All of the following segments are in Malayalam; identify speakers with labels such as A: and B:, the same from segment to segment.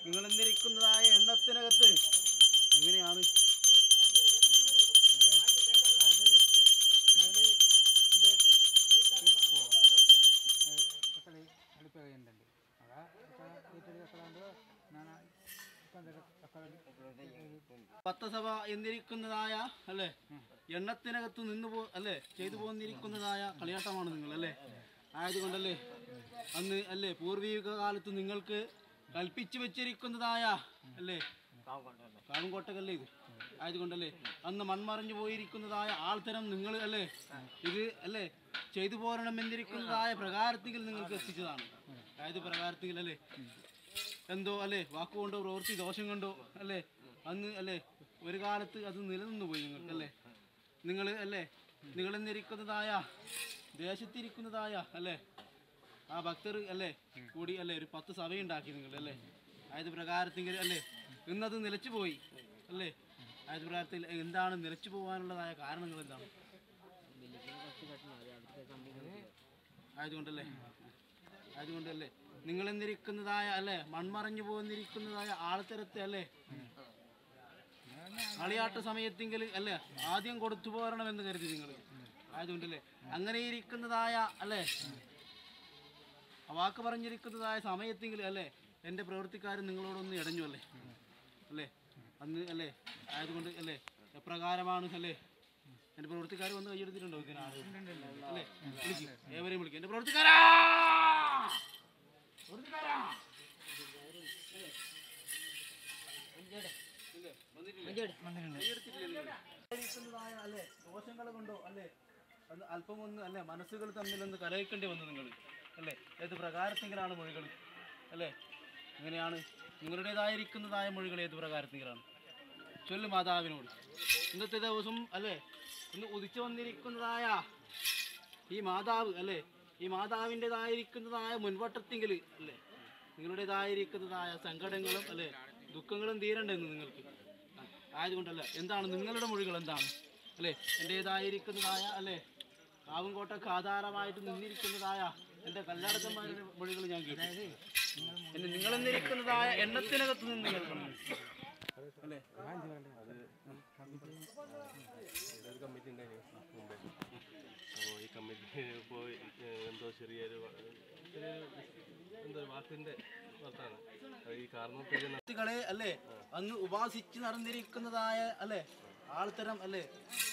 A: നിങ്ങൾ എന്തിരിക്കുന്നതായ എണ്ണത്തിനകത്ത് എങ്ങനെയാണ് പത്തസഭ എന്നിരിക്കുന്നതായ അല്ലേ എണ്ണത്തിനകത്ത് നിന്ന് അല്ലേ ചെയ്തു പോന്നിരിക്കുന്നതായ കളിയാട്ടമാണ് നിങ്ങൾ അല്ലേ. ആയതുകൊണ്ടല്ലേ അന്ന് അല്ലേ പൂർവിക കാലത്ത് നിങ്ങൾക്ക് കൽപ്പിച്ചു വെച്ചിരിക്കുന്നതായ അല്ലേ കാവുംകോട്ടകല്ലേ ഇത്. ആയതുകൊണ്ടല്ലേ അന്ന് മൺമറഞ്ഞു പോയിരിക്കുന്നതായ ആൾത്തരം നിങ്ങൾ അല്ലേ ഇത് അല്ലേ ചെയ്തു പോരണമെന്നിരിക്കുന്നതായ പ്രകാരത്തിൽ നിങ്ങൾക്ക് എത്തിച്ചതാണ്. അതായത് പ്രകാരത്തിൽ അല്ലേ എന്തോ അല്ലേ വാക്കുകൊണ്ടോ പ്രവൃത്തി ദോഷം കൊണ്ടോ അല്ലേ അന്ന് അല്ലേ ഒരു കാലത്ത് അത് നിലനിന്നു പോയി നിങ്ങൾക്ക് അല്ലേ. നിങ്ങൾ അല്ലേ നിങ്ങളെന്നിരിക്കുന്നതായ ദേശത്തിരിക്കുന്നതായ അല്ലേ ആ ഭക്തർ അല്ലേ കൂടി അല്ലേ ഒരു 10 സഭയുണ്ടാക്കി നിങ്ങൾ അല്ലേ. ആയത് പ്രകാരത്തിൽ അല്ലേ ഇന്നത് നിലച്ചു പോയി അല്ലേ. ആയത് പ്രകാരത്തിൽ എന്താണ് നിലച്ചു പോകാനുള്ളതായ കാരണങ്ങൾ എന്താണ്? ആയതുകൊണ്ടല്ലേ നിങ്ങളെന്നിരിക്കുന്നതായ അല്ലേ മൺമറഞ്ഞു പോന്നിരിക്കുന്നതായ ആൾത്തരത്തെ അല്ലേ കളിയാട്ട സമയത്തെങ്കിൽ അല്ലേ ആദ്യം കൊടുത്തു പോരണമെന്ന് കരുതി നിങ്ങൾ. ആയതുകൊണ്ടല്ലേ അങ്ങനെ ഇരിക്കുന്നതായ അല്ലേ വാക്ക് പറഞ്ഞിരിക്കുന്നതായ സമയത്തെങ്കിൽ അല്ലേ എൻ്റെ പ്രവൃത്തിക്കാരൻ നിങ്ങളോടൊന്ന് ഇടഞ്ഞു അല്ലേ അല്ലേ അന്ന് അല്ലേ. ആയതുകൊണ്ട് അല്ലേ എപ്രകാരമാണ് അല്ലേ എൻ്റെ പ്രവൃത്തിക്കാർ വന്ന് കൈയെടുത്തിട്ടുണ്ടോ അല്ലേ വിളിക്കും ഏവരെയും വിളിക്കും എൻ്റെ പ്രവൃത്തിക്കാരാ അല്ലേ ദോഷങ്ങൾ കൊണ്ടോ അല്ലേ അല്പം ഒന്ന് അല്ലേ മനസ്സുകൾ തമ്മിലൊന്ന് കലഹിക്കേണ്ടി വന്നു നിങ്ങൾ അല്ലേ. ഏത് പ്രകാരത്തിലാണ് മൊഴികൾ അല്ലേ എങ്ങനെയാണ് നിങ്ങളുടേതായിരിക്കുന്നതായ മൊഴികൾ ഏത് പ്രകാരത്തിലാണ് ചൊല്ലു മാതാവിനോട്. ഇന്നത്തെ ദിവസം അല്ലേ ഇന്ന് ഉദിച്ചു വന്നിരിക്കുന്നതായ ഈ മാതാവ് അല്ലേ ഈ മാതാവിൻ്റെതായിരിക്കുന്നതായ മുൻവട്ടത്തെങ്കിൽ അല്ലേ നിങ്ങളുടേതായിരിക്കുന്നതായ സങ്കടങ്ങളും അല്ലേ ദുഃഖങ്ങളും തീരണ്ടെന്ന് നിങ്ങൾക്ക്. ആയതുകൊണ്ടല്ല എന്താണ് നിങ്ങളുടെ മൊഴികൾ എന്താണ് അല്ലേ എൻ്റേതായിരിക്കുന്നതായ അല്ലേ കാവുംകോട്ടക്ക് ആധാരമായിട്ട് നിന്നിരിക്കുന്നതായ എൻ്റെ കല്ലാടക്കന്മാരുടെ മൊഴികൾ ഞാൻ കേട്ടു. എന്നെ നിങ്ങളെന്നിരിക്കുന്നതായ എണ്ണത്തിനകത്ത് നിന്ന് കേൾക്കണം അല്ലേ.
B: കമ്മിറ്റി ഉണ്ടായിരുന്നു മുമ്പേ. അപ്പോൾ ഈ കമ്മിറ്റി ഇപ്പോൾ എന്തോ ചെറിയൊരു എന്തോ വാക്കിൻ്റെ പുറത്താണ് ഈ കാരണങ്ങളെ
A: അല്ലേ അന്ന് ഉപാസിച്ച് നടന്നിരിക്കുന്നതായ അല്ലേ ആൾത്തരം അല്ലേ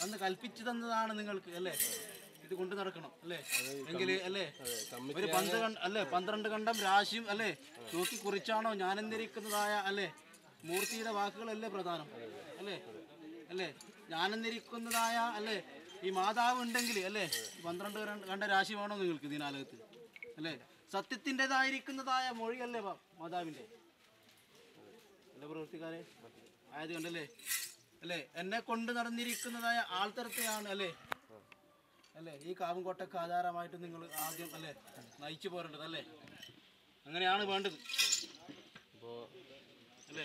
A: അന്ന് കൽപ്പിച്ചു തന്നതാണ് നിങ്ങൾക്ക് അല്ലേ ഇത് കൊണ്ടു നടക്കണം അല്ലേ എങ്കിൽ അല്ലേ ഒരു 12 കണ്ടം രാശിയും അല്ലേ നോക്കി കുറിച്ചാണോ ഞാനെന്നിരിക്കുന്നതായ അല്ലേ മൂർത്തിയുടെ വാക്കുകളല്ലേ പ്രധാനം അല്ലേ അല്ലേ ഞാനെന്നിരിക്കുന്നതായ അല്ലേ ഈ മാതാവ് ഉണ്ടെങ്കിൽ അല്ലേ 12 കണ്ട രാശി വേണോ നിങ്ങൾക്ക് ഇതിനകത്ത് അല്ലേ സത്യത്തിൻ്റെതായിരിക്കുന്നതായ മൊഴിയല്ലേ മാതാവിൻ്റെ അല്ലേ പ്രവൃത്തിക്കാരെ. ആയതുകൊണ്ടല്ലേ അല്ലേ എന്നെ കൊണ്ട് നടന്നിരിക്കുന്നതായ ആൾത്തരത്തെയാണ് അല്ലേ അല്ലേ ഈ കാവുംകോട്ടക്ക് ആധാരമായിട്ട് നിങ്ങൾ ആദ്യം അല്ലേ നയിച്ചു പോരേണ്ടത് അല്ലേ. അങ്ങനെയാണ് വേണ്ടത്.
B: അപ്പോൾ
A: അല്ലേ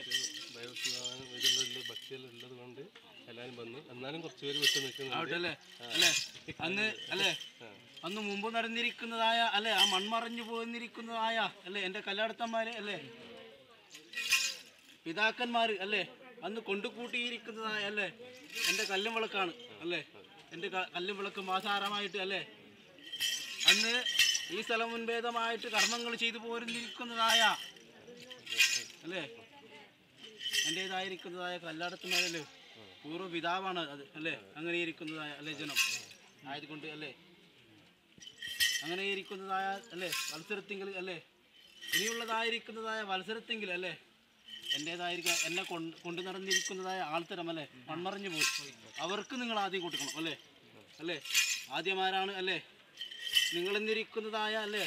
B: ഭക്തിയുള്ളത് കൊണ്ട് എല്ലാവരും വന്നു എന്നാലും കുറച്ച് പേര് വിട്ടു നിൽക്കുന്നുണ്ട്
A: അല്ലേ അല്ലേ അന്ന് അല്ലേ അന്ന് മുമ്പ് നടന്നിരിക്കുന്നതായ അല്ലേ ആ മൺമറഞ്ഞു പോന്നിരിക്കുന്നതായ അല്ലേ എൻ്റെ കല്ലാടത്തന്മാര് അല്ലേ പിതാക്കന്മാർ അല്ലേ അന്ന് കൊണ്ടുകൂട്ടിയിരിക്കുന്നതായ അല്ലേ എൻ്റെ കല്ലും വിളക്കാണ് അല്ലേ എൻ്റെ കല്ലും വിളക്കും ആധാരമായിട്ട് അല്ലേ അന്ന് ഈ സ്ഥലം മുൻഭേദമായിട്ട് കർമ്മങ്ങൾ ചെയ്തു പോരുന്നിരിക്കുന്നതായ അല്ലേ എൻ്റേതായിരിക്കുന്നതായ കല്ലാടത്തുമാരല്ലേ പൂർവ്വ പിതാവാണ് അത് അല്ലേ അങ്ങനെ ഇരിക്കുന്നതായ അല്ലേ ജനം. ആയതുകൊണ്ട് അല്ലേ അങ്ങനെ ഇരിക്കുന്നതായ അല്ലേ മത്സരത്തെങ്കിൽ അല്ലേ ഇനിയുള്ളതായിരിക്കുന്നതായ മത്സരത്തെങ്കിൽ അല്ലേ എൻ്റേതായിരിക്കും എന്നെ കൊണ്ടു നടന്നിരിക്കുന്നതായ ആൾത്തരം അല്ലേ മൺമറഞ്ഞു പോയി അവർക്ക് നിങ്ങൾ ആദ്യം കൊടുക്കണം അല്ലേ അല്ലേ. ആദ്യമാരാണ് അല്ലേ നിങ്ങളെന്നിരിക്കുന്നതായ അല്ലേ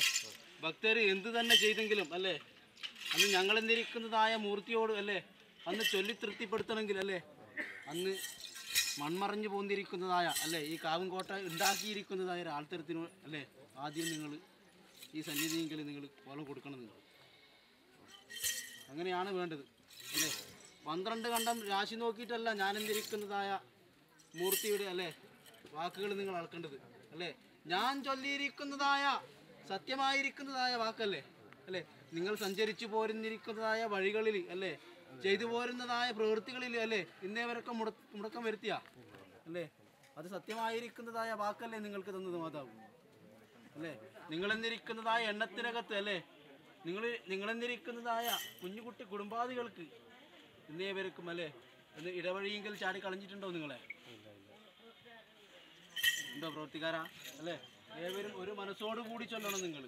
A: ഭക്തർ എന്ത് തന്നെ ചെയ്തെങ്കിലും അല്ലേ അന്ന് ഞങ്ങളെന്നിരിക്കുന്നതായ മൂർത്തിയോട് അല്ലേ അന്ന് ചൊല്ലി തൃപ്തിപ്പെടുത്തണമെങ്കിൽ അല്ലേ അന്ന് മൺമറഞ്ഞു പോന്നിരിക്കുന്നതായ അല്ലേ ഈ കാവുംകോട്ട ഉണ്ടാക്കിയിരിക്കുന്നതായ ഒരു ആൾത്തരത്തിന് അല്ലേ ആദ്യം നിങ്ങൾ ഈ സന്നിധിയെങ്കിൽ നിങ്ങൾ കോലം കൊടുക്കണം. നിങ്ങൾ അങ്ങനെയാണ് വേണ്ടത് അല്ലേ. 12 കണ്ടം രാശി നോക്കിയിട്ടല്ല ഞാനെന്തിരിക്കുന്നതായ മൂർത്തിയുടെ അല്ലേ വാക്കുകൾ നിങ്ങൾ അളക്കേണ്ടത് അല്ലേ. ഞാൻ ചൊല്ലിയിരിക്കുന്നതായ സത്യമായിരിക്കുന്നതായ വാക്കല്ലേ അല്ലേ? നിങ്ങൾ സഞ്ചരിച്ചു പോരുന്നിരിക്കുന്നതായ വഴികളിൽ അല്ലേ, ചെയ്തു പോരുന്നതായ പ്രവൃത്തികളിൽ അല്ലേ ഇന്നേവരൊക്കെ മുടക്കം വരുത്തിയ അല്ലേ, അത് സത്യമായിരിക്കുന്നതായ വാക്കല്ലേ നിങ്ങൾക്ക് തന്നത് മാതാവ് അല്ലേ? നിങ്ങളെന്നിരിക്കുന്നതായ എണ്ണത്തിനകത്ത് അല്ലേ, നിങ്ങളെന്നിരിക്കുന്നതായ കുഞ്ഞുകുട്ടി കുടുംബാദികൾക്ക് ഇന്നേവരക്കും അല്ലേ എന്ന് ഇടവഴിയെങ്കിൽ ചാടി കളഞ്ഞിട്ടുണ്ടോ നിങ്ങളെ? ഉണ്ടോ പ്രവർത്തിക്കാരാ അല്ലേ? ഏവരും ഒരു മനസ്സോടു കൂടി ചൊല്ലണം നിങ്ങൾ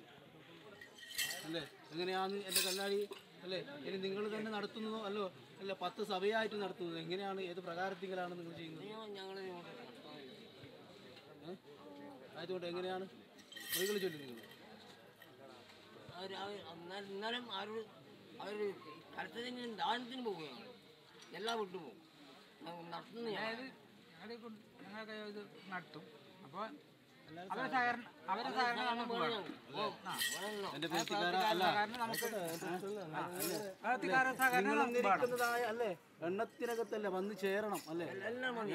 A: അല്ലേ. എങ്ങനെയാണ് എൻ്റെ കല്ലാടി അല്ലേ? ഇനി നിങ്ങൾ തന്നെ നടത്തുന്നതോ അല്ലോ അല്ല 10 സഭയായിട്ട് നടത്തുന്നത് എങ്ങനെയാണ്? ഏത് പ്രകാരത്തിലാണ് നിങ്ങൾ ചെയ്യുന്നത്? ആയതുകൊണ്ട് എങ്ങനെയാണ് വഴികൾ ചൊല്ലി നിങ്ങൾ?
C: എന്നാലും അവർ കലത്തിന് ദാനത്തിന് പോവുകയാണ്, എല്ലാം വിട്ടുപോകും നടത്തുന്ന
D: ഞങ്ങളൊക്കെ ഇത് നടത്തും. അപ്പോൾ അവരെ സഹകരണം നമുക്ക് വേണം.
A: എൻ്റെ പ്രവർത്തിക്കാരാ അല്ല
D: സഹകരണം
A: അല്ലേ എണ്ണത്തിനകത്തല്ലേ വന്ന് ചേരണം അല്ലേ,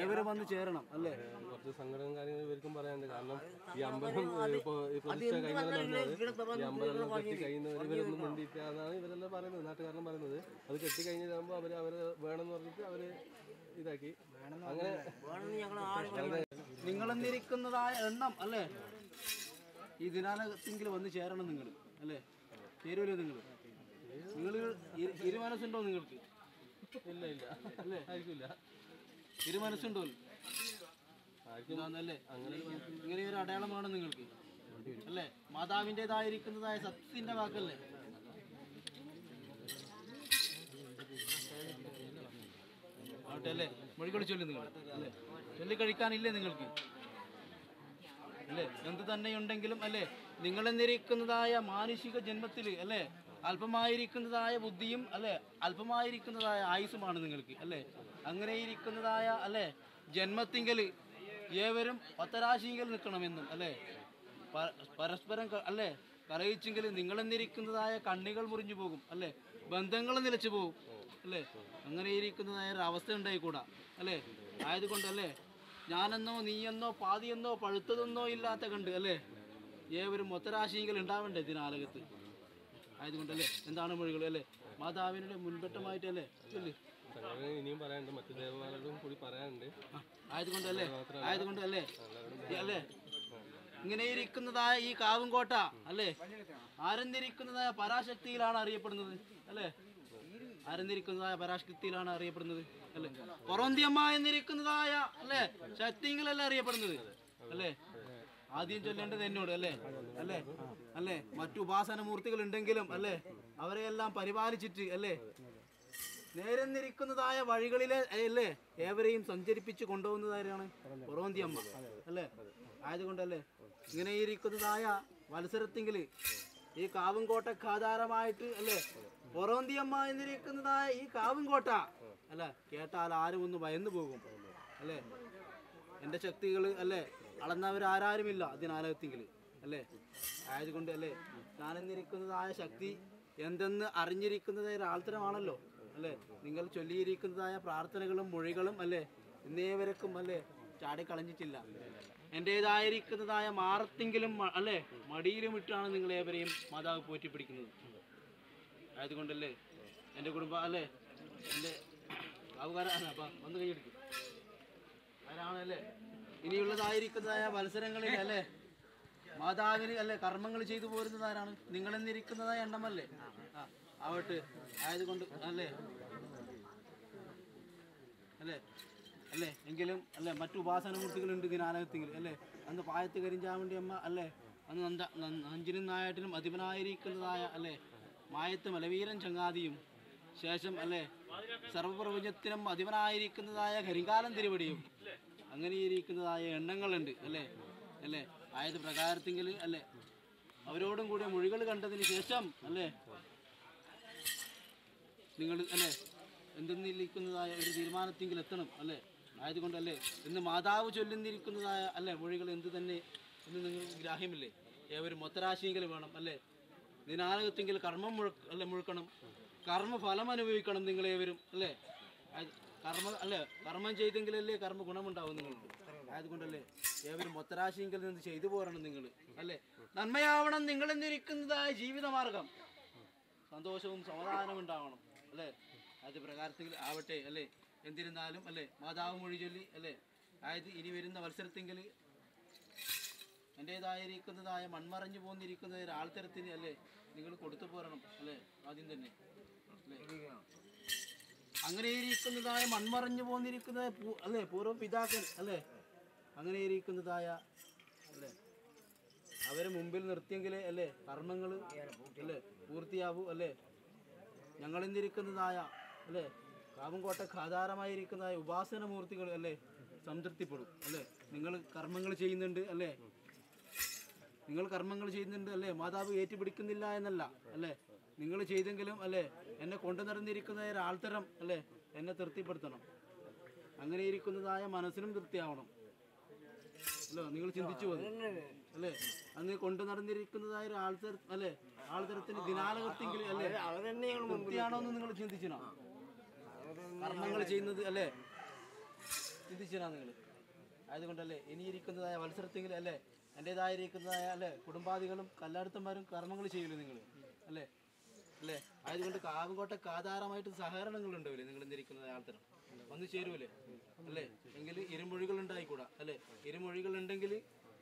A: ഇവര് വന്ന് ചേരണം അല്ലേ.
B: കുറച്ച് സങ്കടവും കാര്യങ്ങളും ഇവർക്കും പറയാനുണ്ട്. കാരണം ഈ അമ്പലം ഇപ്പോൾ ഈ പ്രതിഷ്ഠ കഴിഞ്ഞവർ ഈ അമ്പലം കെട്ടി കഴിയുന്നവർ ഇവരൊന്നും വേണ്ടിയിട്ടാണ് ഇവരെല്ലാം പറയുന്നത്, നാട്ടുകാരെല്ലാം പറയുന്നത്. അത് കെട്ടി കഴിഞ്ഞാകുമ്പോൾ അവർ വേണമെന്ന് പറഞ്ഞിട്ട് അവർ ഇതാക്കി അങ്ങനെ
A: നിങ്ങളെന്നിരിക്കുന്നതായ എണ്ണം അല്ലേ ഈ ദിനാലയത്തെങ്കിലും വന്ന് ചേരണം നിങ്ങൾ അല്ലേ. ചേരുമല്ലോ നിങ്ങൾ ഇരുമനസ്സുണ്ടോ നിങ്ങൾക്ക്?
B: ഇല്ല
A: അല്ലേ
B: ആയിരിക്കില്ല.
A: ഇരുമനസ്സുണ്ടോ അല്ലേ? ഇങ്ങനെ ഒരു അടയാളമാണ് നിങ്ങൾക്ക് അല്ലേ, മാതാവിൻ്റെതായിരിക്കുന്നതായ സത്യത്തിന്റെ വാക്കല്ലേ. ആട്ടെ അല്ലേ, മൊഴികൾ ചൊല്ലി നിങ്ങൾ അല്ലേ, ചൊല്ലിക്കഴിക്കാനില്ലേ നിങ്ങൾക്ക് അല്ലേ? എന്ത് തന്നെയുണ്ടെങ്കിലും അല്ലേ നിങ്ങളെന്നിരിക്കുന്നതായ മാനുഷിക ജന്മത്തിൽ അല്ലേ അല്പമായിരിക്കുന്നതായ ബുദ്ധിയും അല്ലേ അല്പമായിരിക്കുന്നതായ ആയുസ്സുമാണ് നിങ്ങൾക്ക് അല്ലേ. അങ്ങനെ ഇരിക്കുന്നതായ അല്ലേ ജന്മത്തിങ്കൽ ഏവരും ഒത്തരാശിങ്കിൽ നിൽക്കണമെന്നും അല്ലേ പരസ്പരം അല്ലേ കരയിച്ചെങ്കിൽ നിങ്ങളെന്നിരിക്കുന്നതായ കണ്ണികൾ മുറിഞ്ഞു പോകും അല്ലേ, ബന്ധങ്ങൾ നിലച്ചു പോകും അല്ലേ. അങ്ങനെ ഇരിക്കുന്നതായ ഒരു അവസ്ഥ ഉണ്ടായിക്കൂടാ അല്ലേ. ആയതുകൊണ്ടല്ലേ ഞാനെന്നോ നീയെന്നോ പാതിയെന്നോ പഴുത്തതെന്നോ ഇല്ലാത്ത കണ്ട് അല്ലേ ഏവരും ഒത്തരാശിയെങ്കിൽ ഉണ്ടാവണ്ടേ ഇതിനാലകത്ത്. ആയതുകൊണ്ടല്ലേ എന്താണ് മൊഴികൾ അല്ലേ മാതാവിനുടെ മുൻപറ്റമായിട്ടല്ലേ ചൊല്ലി.
B: ഇനിയും പറയാനുണ്ട്, മറ്റു ദേവാലയങ്ങളും കൂടി പറയാനുണ്ട്.
A: ആയതുകൊണ്ടല്ലേ അല്ലേ ഇങ്ങനെ ഇരിക്കുന്നതായ ഈ കാവുംകോട്ട അല്ലേ ആരെന്നിരിക്കുന്നതായ പരാശക്തിയിലാണ് അറിയപ്പെടുന്നത് അല്ലേ, ആരെന്നിരിക്കുന്നതായ പരാശക്തിയിലാണ് അറിയപ്പെടുന്നത് അല്ലേ. കൊറോന്തിയമ്മ എന്നിരിക്കുന്നതായ അല്ലേ ശക്തികളല്ലേ അറിയപ്പെടുന്നത് അല്ലേ. ആദ്യം ചൊല്ലേണ്ടത് എന്നോട് അല്ലേ അല്ലേ മറ്റു ഉപാസന മൂർത്തികൾ ഉണ്ടെങ്കിലും അല്ലേ അവരെയെല്ലാം പരിപാലിച്ചിട്ട് അല്ലേ നേരെന്നിരിക്കുന്നതായ വഴികളിലെ അല്ലേ ഏവരെയും സഞ്ചരിപ്പിച്ച് കൊണ്ടുപോകുന്നതാരാണ് കൊറോന്തിയമ്മ അല്ലേ. ആയതുകൊണ്ടല്ലേ ഇങ്ങനെ ഇരിക്കുന്നതായ മത്സരത്തെങ്കിൽ ഈ കാവുംകോട്ടക്ക് ആധാരമായിട്ട് അല്ലേ കൊറോന്തിയമ്മ എന്നിരിക്കുന്നതായ ഈ കാവുംകോട്ട അല്ല കേട്ടാൽ ആരും ഒന്ന് ഭയന്നു പോകും അല്ലേ. എൻ്റെ ശക്തികൾ അല്ലേ അളന്നവരാരുമില്ല അതിനാലകത്തെങ്കിൽ അല്ലേ. ആയതുകൊണ്ട് അല്ലേ ഞാനെന്നിരിക്കുന്നതായ ശക്തി എന്തെന്ന് അറിഞ്ഞിരിക്കുന്നത് ഒരാൾത്തരമാണല്ലോ അല്ലേ. നിങ്ങൾ ചൊല്ലിയിരിക്കുന്നതായ പ്രാർത്ഥനകളും മൊഴികളും അല്ലേ ഇന്നേവരക്കും അല്ലേ ചാടിക്കളഞ്ഞിട്ടില്ല. എൻ്റേതായിരിക്കുന്നതായ മാറത്തെങ്കിലും അല്ലേ മടിയിലും ഇട്ടാണ് നിങ്ങളേവരെയും മാതാവ് പോറ്റിപ്പിടിക്കുന്നത്. ആയതുകൊണ്ടല്ലേ എൻ്റെ കുടുംബം അല്ലേ എൻ്റെ ആവുകാരാണ്. അപ്പം വന്ന് കൈയെടുക്കും ആരാണല്ലേ ഇനിയുള്ളതായിരിക്കുന്നതായ മത്സരങ്ങളിൽ അല്ലേ മാതാവിന് അല്ലേ കർമ്മങ്ങൾ ചെയ്തു പോരുന്നതാരാണ് നിങ്ങളെന്നിരിക്കുന്നതായ എണ്ണമല്ലേ ആവട്ടെ. ആയതുകൊണ്ട് അല്ലേ അല്ലേ എങ്കിലും അല്ലേ മറ്റു ഉപാസനമൂർത്തികളുണ്ട് ഇതിനാലകത്തെങ്കിൽ അല്ലേ. അന്ന് പായത്ത് കരിഞ്ചാവണ്ടി അമ്മ അല്ലേ അന്ന് അഞ്ചിനും നായാട്ടിനും അധിപനായിരിക്കുന്നതായ അല്ലേ മായത്ത് മലവീരൻ ചങ്ങാതിയും ശേഷം അല്ലേ സർവപ്രപഞ്ചത്തിനും അധിപനായിരിക്കുന്നതായ കരിങ്കാലം തിരുവടിയും അങ്ങനെ ഇരിക്കുന്നതായ എണ്ണങ്ങളുണ്ട് അല്ലേ. ആയത് പ്രകാരത്തെങ്കിൽ അല്ലേ അവരോടും കൂടെ മൊഴികൾ കണ്ടതിന് ശേഷം അല്ലേ നിങ്ങൾ അല്ലേ എന്തെന്നിരിക്കുന്നതായ ഒരു തീരുമാനത്തെങ്കിൽ എത്തണം അല്ലേ. ആയതുകൊണ്ടല്ലേ ഇന്ന് മാതാവ് ചൊല്ലുന്നിരിക്കുന്നതായ അല്ലേ മൊഴികൾ എന്ത് തന്നെ എന്ന് നിങ്ങൾ ഗ്രാഹ്യമില്ലേ. ഏവരും ഒത്തരാശിയെങ്കിൽ വേണം അല്ലേ. ഇതിനാലകത്തെങ്കിൽ കർമ്മം മുഴുക്കണം, കർമ്മഫലം അനുഭവിക്കണം നിങ്ങളേവരും അല്ലേ. കർമ്മം ചെയ്തെങ്കിലല്ലേ കർമ്മ ഗുണമുണ്ടാവും നിങ്ങൾക്ക്. ആയതുകൊണ്ടല്ലേ ഏവരും ഒത്തരാശിയെങ്കിൽ നിന്ന് ചെയ്തു പോരണം നിങ്ങൾ അല്ലേ. നന്മയാവണം നിങ്ങൾ എന്നിരിക്കുന്നതായ ജീവിതമാർഗം, സന്തോഷവും സമാധാനവും ഉണ്ടാവണം അല്ലേ. അത് പ്രകാരത്തിൽ ആവട്ടെ അല്ലേ. എന്നിരുന്നാലും അല്ലേ മാതാവ് മൊഴി ചൊല്ലി അല്ലേ, അതായത് ഇനി വരുന്ന മത്സരത്തെങ്കിൽ എൻ്റേതായിരിക്കുന്നതായ മൺമറഞ്ഞു പോന്നിരിക്കുന്ന ഒരാൾത്തരത്തിന് അല്ലേ നിങ്ങൾ കൊടുത്തു പോരണം അല്ലേ. ആദ്യം തന്നെ അല്ലേ അങ്ങനെ ഇരിക്കുന്നതായ മൺമറഞ്ഞു പോന്നിരിക്കുന്ന അല്ലേ പൂർവ്വ പിതാക്കൾ അല്ലേ, അങ്ങനെ ഇരിക്കുന്നതായ അല്ലേ അവരെ മുമ്പിൽ നിർത്തിയെങ്കിലേ അല്ലേ കർമ്മങ്ങൾ അല്ലേ പൂർത്തിയാവൂ അല്ലേ. ഞങ്ങളെന്നിരിക്കുന്നതായ അല്ലേ കാവുംകോട്ടക്ക് ആധാരമായിരിക്കുന്നതായ ഉപാസന മൂർത്തികൾ അല്ലേ സംതൃപ്തിപ്പെടും അല്ലേ. നിങ്ങൾ കർമ്മങ്ങൾ ചെയ്യുന്നുണ്ട് അല്ലേ, നിങ്ങൾ കർമ്മങ്ങൾ ചെയ്യുന്നുണ്ട് അല്ലേ, മാതാവ് ഏറ്റുപിടിക്കുന്നില്ല എന്നല്ല അല്ലേ. നിങ്ങൾ ചെയ്തെങ്കിലും അല്ലേ എന്നെ കൊണ്ടു നടന്നിരിക്കുന്ന ഒരാൾത്തരം അല്ലേ എന്നെ തൃപ്തിപ്പെടുത്തണം. അങ്ങനെ ഇരിക്കുന്നതായ മനസ്സിനും തൃപ്തിയാവണം അല്ലോ. നിങ്ങൾ ചിന്തിച്ചു പോയി അല്ലേ, അന്ന് കൊണ്ടു നടന്നിരിക്കുന്നതായ ഒരു ആൾത്തരം അല്ലേ, ആൾത്തരത്തിന് ദിനാലകത്തെങ്കിൽ അല്ലേ തൃപ്തിയാണോ എന്ന് നിങ്ങൾ ചിന്തിച്ചിനോ? കർമ്മങ്ങൾ ചെയ്യുന്നത് അല്ലേ ചിന്തിച്ചിനാ നിങ്ങൾ? ആയതുകൊണ്ടല്ലേ ഇനിയിരിക്കുന്നതായ മത്സരത്തെങ്കിൽ അല്ലേ എൻ്റേതായിരിക്കുന്നതായ അല്ലേ കുടുംബാദികളും കല്ലാടുത്തന്മാരും കർമ്മങ്ങൾ ചെയ്യൂലേ നിങ്ങൾ അല്ലേ അല്ലേ. ആയതുകൊണ്ട് കാവുംകോട്ടക്ക് ആധാരമായിട്ട് സഹകരണങ്ങൾ ഉണ്ടാവില്ലേ നിങ്ങൾ എന്നിരിക്കുന്നതായ ആൾത്തരം വന്നു ചേരൂലേ അല്ലേ. എങ്കിൽ ഇരുമൊഴികൾ ഉണ്ടായിക്കൂടാ അല്ലേ. ഇരുമൊഴികൾ ഉണ്ടെങ്കിൽ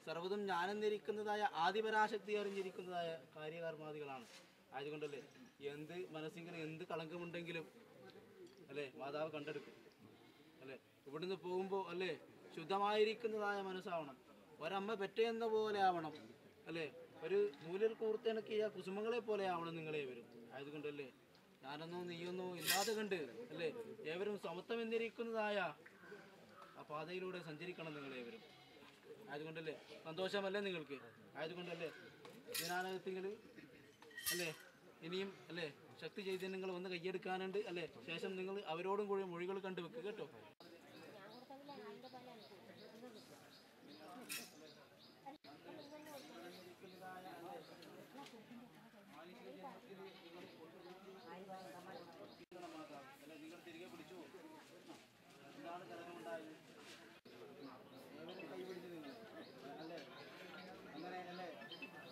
A: സർവ്വതും ഞാനെന്നിരിക്കുന്നതായ ആദിപരാശക്തി അറിഞ്ഞിരിക്കുന്നതായ കാര്യകർമാദികളാണ്. ആയതുകൊണ്ടല്ലേ എന്ത് മനസ്സിൽ എന്ത് കളങ്കമുണ്ടെങ്കിലും അല്ലേ മാതാവ് കണ്ടെടുക്കും അല്ലേ. ഇവിടുന്ന് പോകുമ്പോൾ അല്ലേ ശുദ്ധമായിരിക്കുന്നതായ മനസ്സാവണം. ഒരമ്മ പെറ്റയെന്ന പോലെ ആവണം അല്ലേ. ഒരു നൂലിൽ കൂർത്തിണക്കിയ കുസുമങ്ങളെ പോലെ ആവണം നിങ്ങളെ വരും. ആയതുകൊണ്ടല്ലേ ഞാനെന്നോ നീയൊന്നോ ഇല്ലാതെ കണ്ട് അല്ലേ ഏവരും സമത്വം എന്നിരിക്കുന്നതായ ആ പാതയിലൂടെ സഞ്ചരിക്കണം നിങ്ങളെ വരും. ആയതുകൊണ്ടല്ലേ സന്തോഷമല്ലേ നിങ്ങൾക്ക്? ആയതുകൊണ്ടല്ലേ ദിനാനകത്തിങ്കിൽ അല്ലേ ഇനിയും അല്ലേ ശക്തി ചൈതന്യങ്ങൾ വന്ന് കയ്യെടുക്കാനുണ്ട് അല്ലേ. ശേഷം നിങ്ങൾ അവരോടും കൂടി മൊഴികൾ കണ്ടുവെക്കുക കേട്ടോ. നിങ്ങൾ തിരികെ പിടിച്ചു എന്താണ് കലകമുണ്ടായത്? കൈപിടിച്ചു നിങ്ങൾ അല്ലേ. അങ്ങനെ അല്ലേ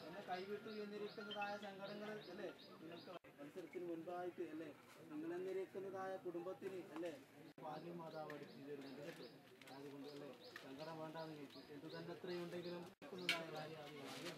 A: എന്നെ കൈവിട്ടു എന്നിരിക്കുന്നതായ സങ്കടങ്ങൾ അല്ലേ നിങ്ങൾക്ക് മത്സരത്തിന് മുൻപായിട്ട് അല്ലേ നിങ്ങളെന്നിരിക്കുന്നതായ കുടുംബത്തിന് അല്ലേ ഭാഗ്യം മാതാവ് അടുത്ത് തരുന്നുണ്ട് കേട്ടോ. അതുകൊണ്ട് അല്ലേ സങ്കടം വേണ്ട നിങ്ങൾക്ക് എന്ത് തന്നെ എത്രയുണ്ടെങ്കിലും കാര്യമാണ് അല്ലേ.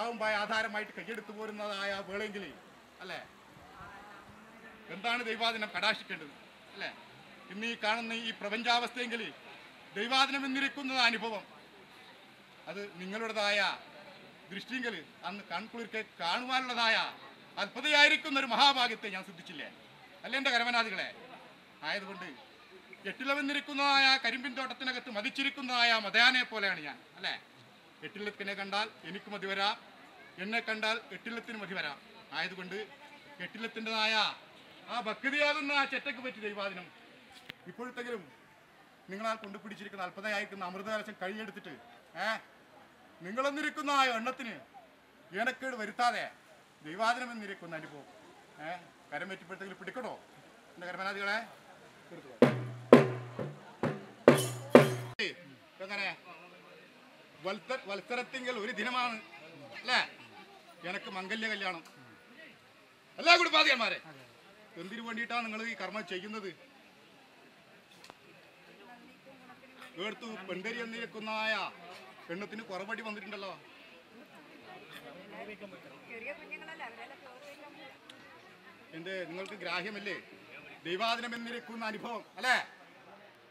E: കാവുമ്പായ ആധാരമായിട്ട് കൈയെടുത്തു പോരുന്നതായ വേളെങ്കിൽ അല്ലേ എന്താണ് ദൈവാദിനം കടാക്ഷിക്കേണ്ടത് അല്ലേ? ഇന്ന് ഈ കാണുന്ന ഈ പ്രപഞ്ചാവസ്ഥയെങ്കിൽ ദൈവാദിനം എന്നിരിക്കുന്ന അനുഭവം അത് നിങ്ങളുടേതായ ദൃഷ്ടിയെങ്കിൽ അന്ന് കൺകുളിർക്കെ കാണുവാനുള്ളതായ അത്ഭുതയായിരിക്കുന്ന ഒരു മഹാഭാഗ്യത്തെ ഞാൻ ശ്രദ്ധിച്ചില്ലേ അല്ലേ എൻ്റെ കരവനാദികളെ? ആയതുകൊണ്ട് എട്ടിലവന്നിരിക്കുന്നതായ കരിമ്പിൻ തോട്ടത്തിനകത്ത് മതിച്ചിരിക്കുന്നതായ മതയാനെ പോലെയാണ് ഞാൻ അല്ലേ? എട്ടിലത്തിനെ കണ്ടാൽ എനിക്ക് മതി വരാം, എന്നെ കണ്ടാൽ എട്ടിലത്തിന് മതി വരാം. ആയതുകൊണ്ട് എട്ടിലത്തിൻ്റെതായ ആ ഭക്തിയാകുന്ന ആ ചെറ്റക്ക് പറ്റി ദൈവാദിനം ഇപ്പോഴത്തെങ്കിലും നിങ്ങളാൽ കൊണ്ടുപിടിച്ചിരിക്കുന്ന അല്പതയായിരിക്കുന്ന അമൃതകലശം കഴിയെടുത്തിട്ട് നിങ്ങളെന്നിരിക്കുന്ന ആ എണ്ണത്തിന് ഏനക്കേട് വരുത്താതെ ദൈവാദിനം എന്നിരിക്കുന്ന അനുഭവം കരം പറ്റിപ്പോഴത്തെങ്കിലും പിടിക്കണോ എൻ്റെ കരമനാദികളെ? എങ്ങനെ വത്സരത്തിങ്കൽ ഒരു ദിനമാണ് അല്ലേ എനിക്ക് മംഗല്യ കല്യാണം എല്ലാ കുടുംബാധികന്മാരെ? എന്തിനു വേണ്ടിയിട്ടാണ് നിങ്ങൾ ഈ കർമ്മം ചെയ്യുന്നത്? എടുത്തു പെണ്ടരി എന്നിരിക്കുന്നതായ പെണ്ണത്തിന് കുറവടി വന്നിട്ടുണ്ടല്ലോ. എന്റെ നിങ്ങൾക്ക് ഗ്രാഹ്യമല്ലേ ദൈവാദിനം എന്നിരിക്കുന്ന അനുഭവം അല്ലേ?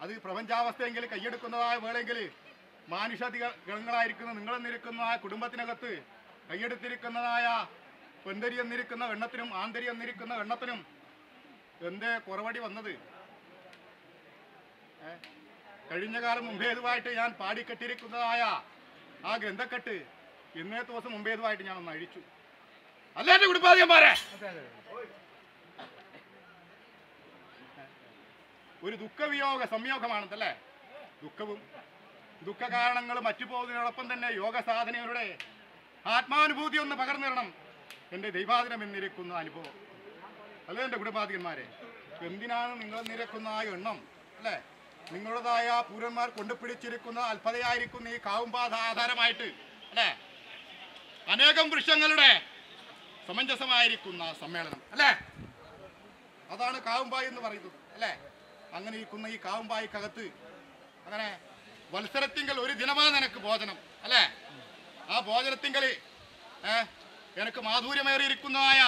E: അത് പ്രപഞ്ചാവസ്ഥയെങ്കിൽ കൈയെടുക്കുന്നതായ വേളെങ്കിൽ മാനുഷാധികളായിരിക്കുന്ന നിങ്ങളെന്നിരിക്കുന്ന കുടുംബത്തിനകത്ത് കൈയെടുത്തിരിക്കുന്നതായ പെന്തരി എന്നിരിക്കുന്ന എണ്ണത്തിനും ആന്തരി എന്നിരിക്കുന്ന എണ്ണത്തിനും എന്തേ കുറവടി വന്നത്? കഴിഞ്ഞ കാലം മുമ്പേതുമായിട്ട് ഞാൻ പാടിക്കെട്ടിരിക്കുന്നതായ ആ ഗ്രന്ഥക്കെട്ട് ഇന്നേ ദിവസം മുമ്പേതുമായിട്ട് ഞാൻ ഒന്ന് അഴിച്ചു അല്ലേ എന്റെ കുടുംബാധികന്മാരെ? ഒരു ദുഃഖവിയോഗ സംയോഗമാണെന്നല്ലേ? ദുഃഖവും ദുഃഖ കാരണങ്ങൾ മറ്റു പോകുന്നതിനോടൊപ്പം തന്നെ യോഗ സാധനങ്ങളുടെ ആത്മാനുഭൂതി ഒന്ന് പകർന്നു തരണം എൻ്റെ ദൈവാദിനം എന്നിരിക്കുന്ന അനുഭവം അല്ലേ എൻ്റെ കുടുംബാധികന്മാരെ? എന്തിനാണ് നിങ്ങൾ നിരക്കുന്ന ആ എണ്ണം അല്ലേ? നിങ്ങളുടേതായ പൂരന്മാർ കൊണ്ടുപിടിച്ചിരിക്കുന്ന അല്പതയായിരിക്കുന്ന ഈ കാവുമ്പാത ആധാരമായിട്ട് അല്ലേ അനേകം വൃക്ഷങ്ങളുടെ സമഞ്ജസമായിരിക്കുന്ന സമ്മേളനം അല്ലേ? അതാണ് കാവുമ്പായി എന്ന് പറയുന്നത് അല്ലേ? അങ്ങനെ ഇരിക്കുന്ന ഈ കാവുമ്പായിക്കകത്ത് അങ്ങനെ വത്സരത്തിങ്കൽ ഒരു ദിനമാണ് നിനക്ക് ഭോജനം അല്ലേ? ആ ഭോജനത്തിങ്കൽ എനിക്ക് മാധുര്യമേറിയിരിക്കുന്നതായ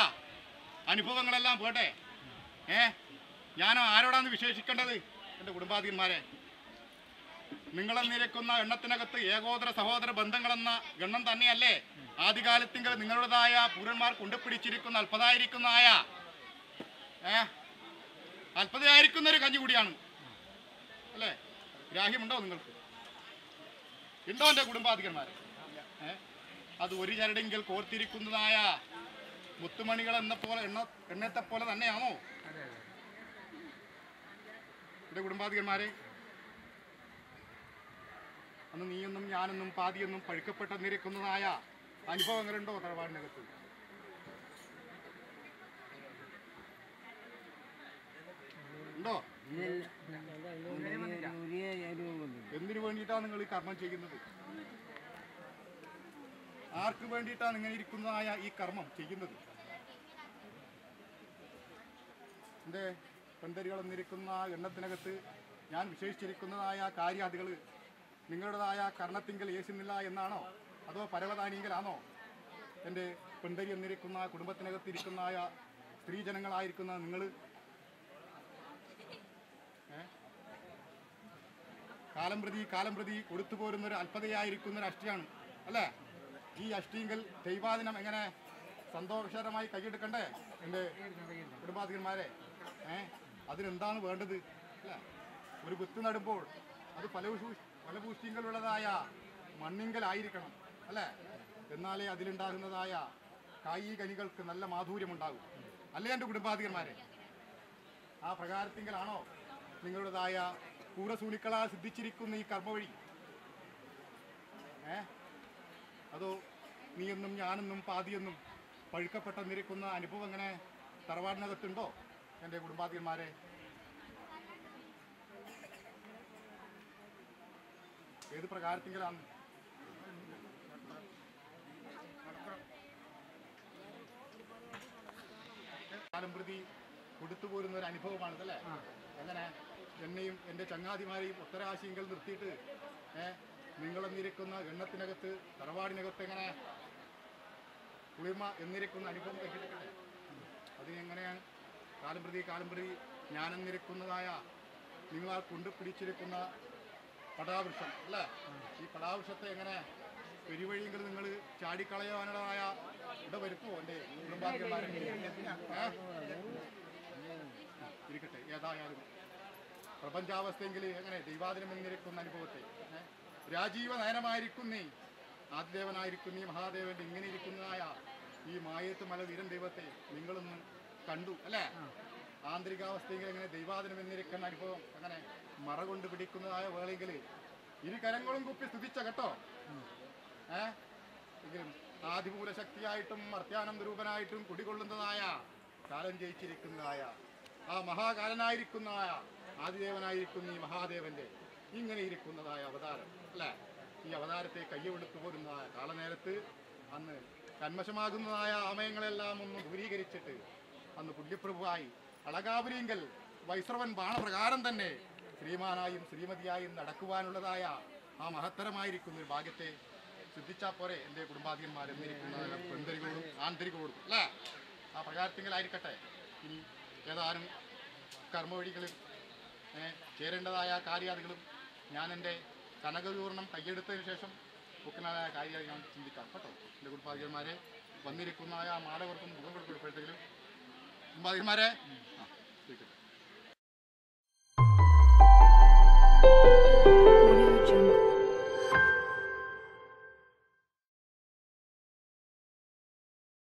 E: അനുഭവങ്ങളെല്ലാം പോട്ടെ. ഞാൻ ആരോടാണ് വിശേഷിക്കേണ്ടത് എൻ്റെ കുടുംബാധികന്മാരെ? നിങ്ങളെന്നിരിക്കുന്ന എണ്ണത്തിനകത്ത് ഏകോദര സഹോദര ബന്ധങ്ങളെന്ന ഗണ്ണം തന്നെയല്ലേ ആദ്യകാലത്തിങ്കൽ നിങ്ങളുടേതായ പൂരന്മാർ കൊണ്ടുപിടിച്ചിരിക്കുന്ന അല്പതായിരിക്കുന്നതായ അല്പതയായിരിക്കുന്ന ഒരു കഞ്ഞി കൂടിയാണ് അല്ലേ? ഗ്രാഹ്യമുണ്ടോ നിങ്ങൾക്ക്? ഉണ്ടോ എൻ്റെ കുടുംബാധികന്മാരെ? അത് ഒരു ചരടെങ്കിൽ കോർത്തിരിക്കുന്നതായ മുത്തുമണികൾ എണ്ണത്തെ പോലെ തന്നെയാണോ എൻ്റെ കുടുംബാധികന്മാരെ? അന്ന് നീയൊന്നും ഞാനൊന്നും പാതിയൊന്നും പഴുക്കപ്പെട്ടെന്നിരിക്കുന്നതായ അനുഭവങ്ങളുണ്ടോ തറവാടിനകത്ത്? ഉണ്ടോ? എന്തിനു വേണ്ടിയിട്ടാണ് നിങ്ങൾ ഈ കർമ്മം ചെയ്യുന്നത്? ആർക്ക് വേണ്ടിയിട്ടാണ് ഇങ്ങനെ ഇരിക്കുന്നതായ ഈ കർമ്മം ചെയ്യുന്നത്? എൻ്റെ പെന്തരികൾ എന്നിരിക്കുന്ന എണ്ണത്തിനകത്ത് ഞാൻ വിശേഷിച്ചിരിക്കുന്നതായ കാര്യാദികൾ നിങ്ങളുടേതായ കർണത്തിങ്കൽ യേശുന്നില്ല എന്നാണോ അതോ പരവതാനിങ്കലാണോ എൻ്റെ പെന്തരി എന്നിരിക്കുന്ന കുടുംബത്തിനകത്തിരിക്കുന്നതായ സ്ത്രീജനങ്ങളായിരിക്കുന്ന നിങ്ങൾ കാലം പ്രതി കൊടുത്തു പോരുന്നൊരു അല്പതയായിരിക്കുന്നൊരു അഷ്ടിയാണ് അല്ലേ? ഈ അഷ്ടിയെങ്കിൽ ദൈവാദിനം എങ്ങനെ സന്തോഷകരമായി കൈയെടുക്കണ്ടേ എൻ്റെ കുടുംബാധികന്മാരെ? അതിനെന്താണ് വേണ്ടത് അല്ലേ? ഒരു വിത്ത് നടുമ്പോൾ അത് ഫലഭൂഷ്ടിങ്ങളുള്ളതായ മണ്ണിങ്കലായിരിക്കണം അല്ലേ? എന്നാലേ അതിലുണ്ടാകുന്നതായ കായി കനികൾക്ക് നല്ല മാധുര്യമുണ്ടാകും അല്ലേ എൻ്റെ കുടുംബാധികന്മാരെ? ആ പ്രകാരത്തിങ്കലാണോ നിങ്ങളുടേതായ പൂർവ്വസൂനിക്കളാൽ സിദ്ധിച്ചിരിക്കുന്ന ഈ കർമ്മ വഴി? അതോ നീയെന്നും ഞാനെന്നും പാതിയെന്നും പഴുക്കപ്പെട്ടെന്നിരിക്കുന്ന അനുഭവം എങ്ങനെ തറവാടിനകത്തുണ്ടോ എൻ്റെ കുടുംബാധികന്മാരെ? ഏത് പ്രകാരത്തിങ്കലാണ്? കാലം പ്രതി കൊടുത്തു പോരുന്ന ഒരു അനുഭവമാണിതല്ലേ? എങ്ങനെ എന്നെയും എൻ്റെ ചങ്ങാതിമാരെയും ഉത്തരാശിങ്കൽ നിർത്തിയിട്ട് നിങ്ങളെന്നിരിക്കുന്ന എണ്ണത്തിനകത്ത് തറവാടിനകത്ത് എങ്ങനെ കുളിർമ എന്നിരിക്കുന്ന അനുഭവം കൈയെടുക്കട്ടെ. അതിനെങ്ങനെയാണ് കാലം പ്രതി ഞാനെന്നിരിക്കുന്നതായ നിങ്ങളാൽ കൊണ്ടുപിടിച്ചിരിക്കുന്ന പടാവൃക്ഷം അല്ലേ? ഈ പടാവൃക്ഷത്തെ എങ്ങനെ പെരുവഴിയെങ്കിൽ നിങ്ങൾ ചാടിക്കളയാനുള്ളതായ വരുത്തുമോ എൻ്റെ കുടുംബാധികന്മാരെ? ഇരിക്കട്ടെ. ഏതായാലും പ്രപഞ്ചാവസ്ഥയെങ്കിൽ എങ്ങനെ ദൈവാദിനം എന്നിരിക്കുന്ന അനുഭവത്തെ രാജീവ നയനമായിരിക്കുന്നേ ആദിദേവനായിരിക്കുന്നീ മഹാദേവന്റെ ഇങ്ങനെ ഇരിക്കുന്നതായ ഈ മായത്ത് മല വീരൻ ദൈവത്തെ നിങ്ങളൊന്ന് കണ്ടു അല്ലേ? ആന്തരികാവസ്ഥയെങ്കിൽ എങ്ങനെ ദൈവാദിനം എന്നിരിക്കുന്ന അനുഭവം അങ്ങനെ മറ കൊണ്ട് പിടിക്കുന്നതായ വേളയെങ്കിൽ ഇരു കരങ്ങളും കുപ്പി സ്തുതിച്ച കേട്ടോ. എങ്കിലും ആദിമൂല ശക്തിയായിട്ടും അർത്യാനന്ദ രൂപനായിട്ടും കുടികൊള്ളുന്നതായ കാലം ജയിച്ചിരിക്കുന്നതായ ആ മഹാകാലനായിരിക്കുന്നതായ ആദിദേവനായിരിക്കുന്ന ഈ മഹാദേവന്റെ ഇങ്ങനെ ഇരിക്കുന്നതായ അവതാരം അല്ലേ? ഈ അവതാരത്തെ കയ്യെടുത്തു പോരുന്നതായ കാലനേരത്ത് അന്ന് കന്മശമാകുന്നതായ ആമയങ്ങളെല്ലാം ഒന്ന് ദൂരീകരിച്ചിട്ട് അന്ന് പുണ്യപ്രഭുവായി അളകാപുരിങ്കൽ വൈശ്രവൻ ബാണപ്രകാരം തന്നെ ശ്രീമാനായും ശ്രീമതിയായും നടക്കുവാനുള്ളതായ ആ മഹത്തരമായിരിക്കുന്ന ഒരു ഭാഗ്യത്തെ സിദ്ധിച്ചാൽ പോരെ എൻ്റെ കുടുംബാധികന്മാർ എന്നിരിക്കുന്നതായ പെന്തരികളോടും ആന്തരികളോടും അല്ലേ? ആ പ്രകാരത്തിലായിരിക്കട്ടെ. ഇനി ഏതാനും കർമ്മവഴികളും ചേരേണ്ടതായ കാര്യാദികളും ഞാൻ എൻ്റെ കനകപൂർണ്ണം കയ്യെടുത്തതിന് ശേഷം ഒക്കുന്നതായ കാര്യമായി ഞാൻ ചിന്തിക്കാം കേട്ടോ. എൻ്റെ കുടുംബാധികന്മാരെ വന്നിരിക്കുന്നതായ മാലവർക്കും മുഖം കൊടുക്കുമ്പോഴത്തേക്കും കുടുംബാധികന്മാരെ